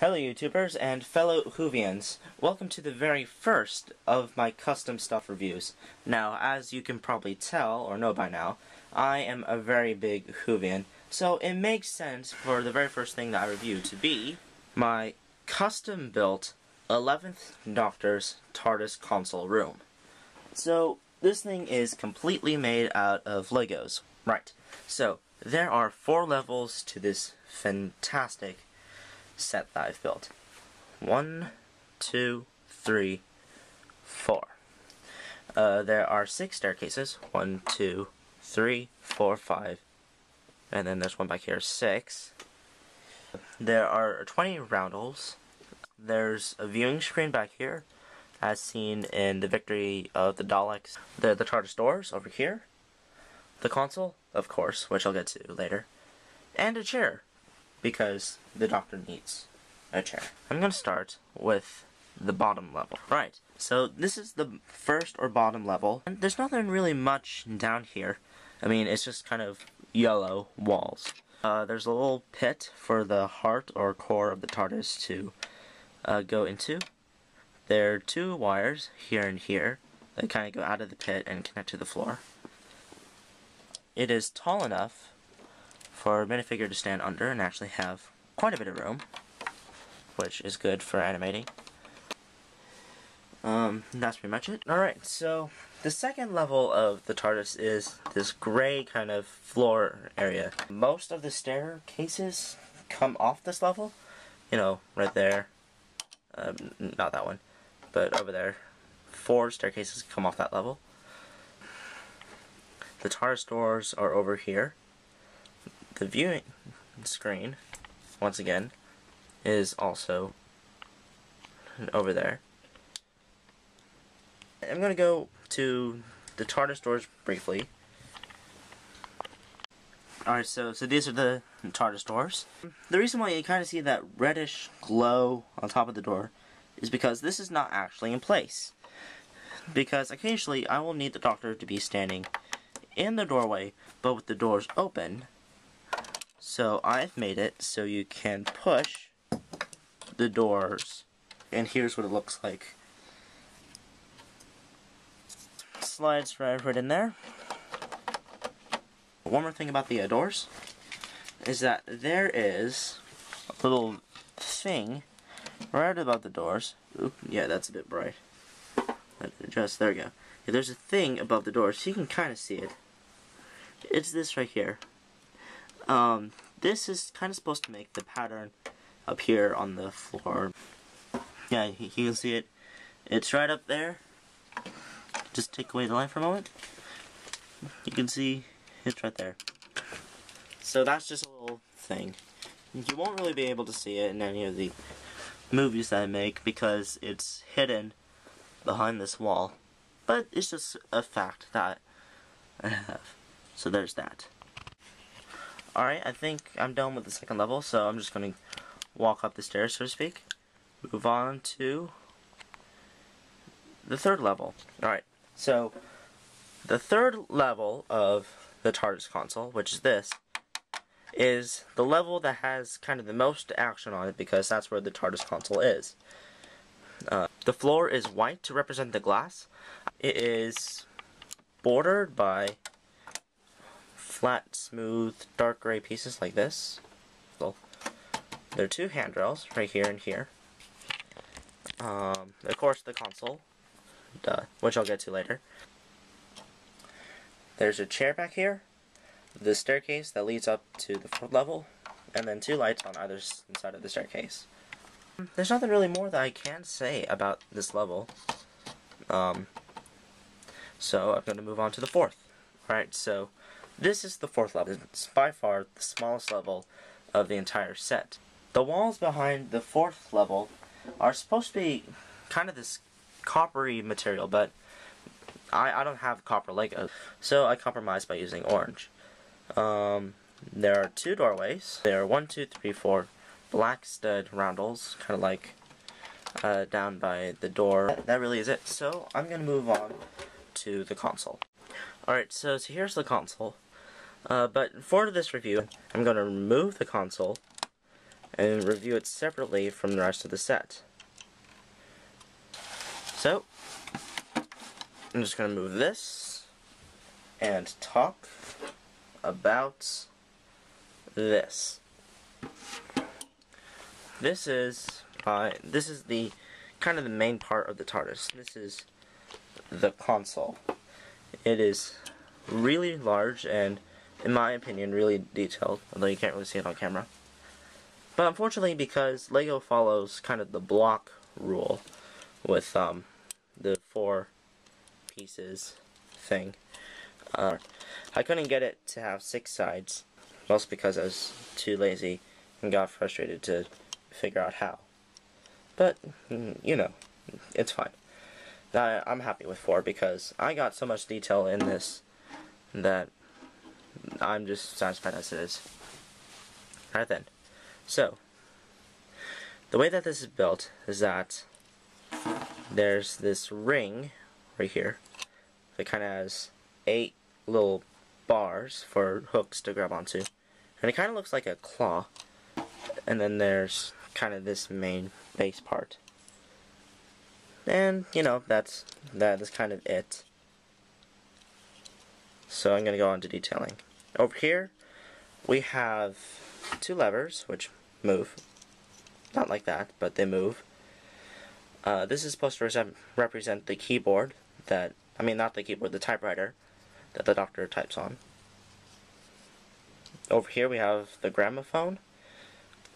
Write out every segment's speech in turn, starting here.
Hello YouTubers and fellow Whovians. Welcome to the very first of my custom stuff reviews. Now, as you can probably tell, or know by now, I am a very big Whovian, so it makes sense for the very first thing that I review to be my custom built 11th Doctor's TARDIS console room. So, this thing is completely made out of Legos. Right, so there are 4 levels to this fantastic set that I've built. 1, 2, 3, 4. There are 6 staircases. 1, 2, 3, 4, 5. And then there's one back here, 6. There are 20 roundels. There's a viewing screen back here, as seen in the victory of the Daleks. The TARDIS doors over here. The console, of course, which I'll get to later. And a chair, because the Doctor needs a chair. I'm going to start with the bottom level. Right, so this is the first or bottom level, and there's nothing really much down here. I mean, it's just kind of yellow walls. There's a little pit for the heart or core of the TARDIS to go into. There are 2 wires here and here that kind of go out of the pit and connect to the floor. It is tall enough for a minifigure to stand under and actually have quite a bit of room, which is good for animating. That's pretty much it. Alright, so the second level of the TARDIS is this gray kind of floor area. Most of the staircases come off this level. You know, right there. Not that one, but over there. 4 staircases come off that level. The TARDIS doors are over here. The viewing screen, once again, is also over there. I'm going to go to the TARDIS doors briefly. Alright, so these are the TARDIS doors. The reason why you kind of see that reddish glow on top of the door is because this is not actually in place. Because occasionally I will need the Doctor to be standing in the doorway, but with the doors open. So I've made it so you can push the doors, and here's what it looks like. Slides right in there. One more thing about the doors is that there is a little thing right above the doors. Oop, yeah, that's a bit bright. Let it adjust. There we go. Yeah, there's a thing above the doors, so you can kind of see it. It's this right here. This is kind of supposed to make the pattern up here on the floor. Yeah, you can see it. It's right up there. Just take away the light for a moment. You can see it's right there. So that's just a little thing. You won't really be able to see it in any of the movies that I make because it's hidden behind this wall. But it's just a fact that I have. So there's that. Alright, I think I'm done with the second level, so I'm just going to walk up the stairs, so to speak. Move on to the third level. Alright, so the third level of the TARDIS console, which is this, is the level that has kind of the most action on it because that's where the TARDIS console is. The floor is white to represent the glass. It is bordered by flat, smooth, dark gray pieces like this. Well, there are 2 handrails right here and here. Of course, the console, which I'll get to later. There's a chair back here, the staircase that leads up to the 4th level, and then 2 lights on either side of the staircase. There's nothing really more that I can say about this level. So I'm going to move on to the 4th. Alright, so this is the 4th level. It's by far the smallest level of the entire set. The walls behind the 4th level are supposed to be kind of this coppery material, but I don't have copper Legos, so I compromised by using orange. There are 2 doorways. There are 1, 2, 3, 4 black stud roundels, kind of like down by the door. That really is it. So I'm going to move on to the console. Alright, so here's the console. But for this review, I'm going to remove the console and review it separately from the rest of the set. So, I'm just going to move this and talk about this. This is the kind of the main part of the TARDIS. This is the console. It is really large and, in my opinion, really detailed, although you can't really see it on camera. But unfortunately, because LEGO follows kind of the block rule with the 4 pieces thing, I couldn't get it to have 6 sides, mostly because I was too lazy and got frustrated to figure out how. But, you know, it's fine. I'm happy with 4 because I got so much detail in this that I'm just satisfied as it is. Alright then. So, the way that this is built is that there's this ring right here that kind of has 8 little bars for hooks to grab onto. And it kind of looks like a claw. And then there's kind of this main base part. And, you know, that is kind of it. So I'm going to go on to detailing. Over here, we have 2 levers, which move. Not like that, but they move. This is supposed to represent the keyboard that, I mean not the keyboard, the typewriter that the Doctor types on. Over here we have the gramophone,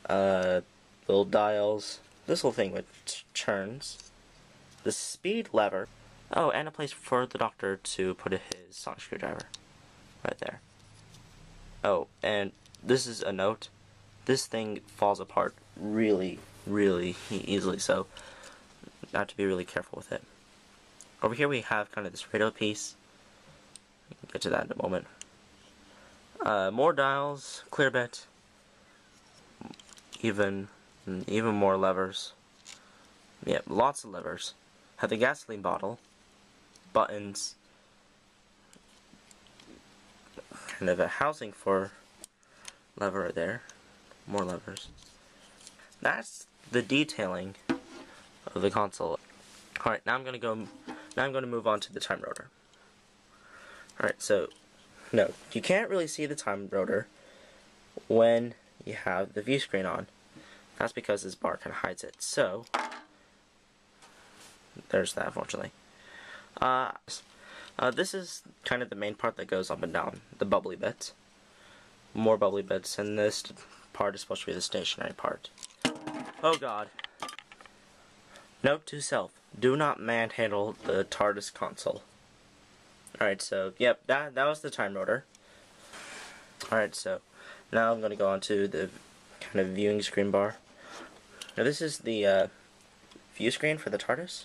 little dials, this little thing which turns, the speed lever, oh, and a place for the Doctor to put his sonic screwdriver, right there. Oh, and this is a note. This thing falls apart really, really easily, so I have to be really careful with it. Over here we have kind of this radio piece. We'll get to that in a moment. More dials, clear bit, even more levers. Yeah, lots of levers. Have the gasoline bottle, buttons, kind of a housing for lever right there. More levers. That's the detailing of the console. Alright, now I'm gonna move on to the time rotor. Alright, so no, you can't really see the time rotor when you have the view screen on. That's because this bar kind of hides it. So there's that, unfortunately. This is kind of the main part that goes up and down, the bubbly bit. More bubbly bits, and this part is supposed to be the stationary part. Oh god. Note to self, do not manhandle the TARDIS console. Alright, so, yep, that was the time rotor. Alright, so, now I'm going to go on to the kind of viewing screen bar. Now this is the view screen for the TARDIS.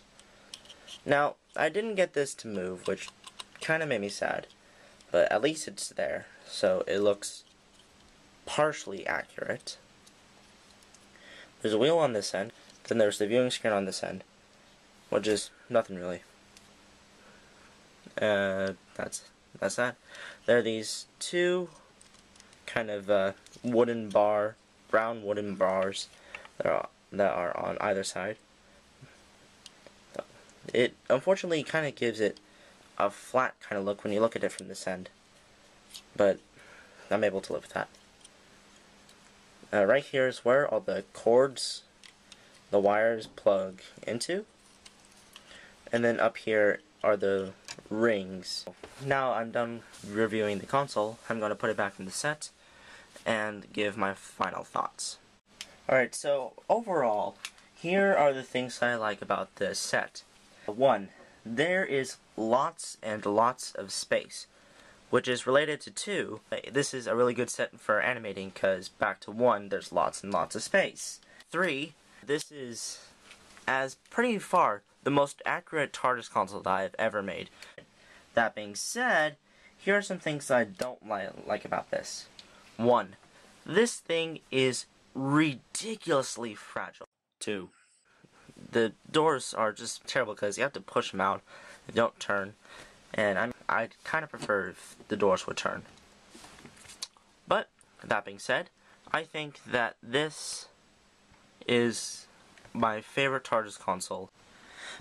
Now, I didn't get this to move, which kind of made me sad. But at least it's there, so it looks partially accurate. There's a wheel on this end, then there's the viewing screen on this end, which is nothing really. That's that. There are these 2 kind of brown wooden bars that are on either side. It unfortunately kind of gives it a flat kind of look when you look at it from this end, but I'm able to live with that. Right here is where all the cords, the wires plug into, and then up here are the rings. Now I'm done reviewing the console. I'm going to put it back in the set and give my final thoughts. Alright, so overall, here are the things I like about this set. 1. There is lots and lots of space, which is related to 2. This is a really good set for animating because back to 1, there's lots and lots of space. 3. This is, as pretty far, the most accurate TARDIS console that I have ever made. That being said, here are some things I don't like about this. 1. This thing is ridiculously fragile. 2. The doors are just terrible because you have to push them out. They don't turn. And I kind of prefer if the doors would turn. But, that being said, I think that this is my favorite TARDIS console.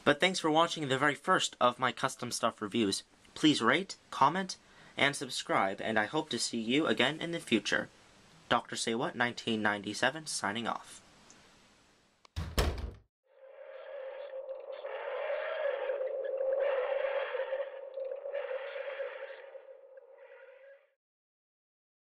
But thanks for watching the very first of my custom stuff reviews. Please rate, comment, and subscribe, and I hope to see you again in the future. Dr. Say What 1997 signing off.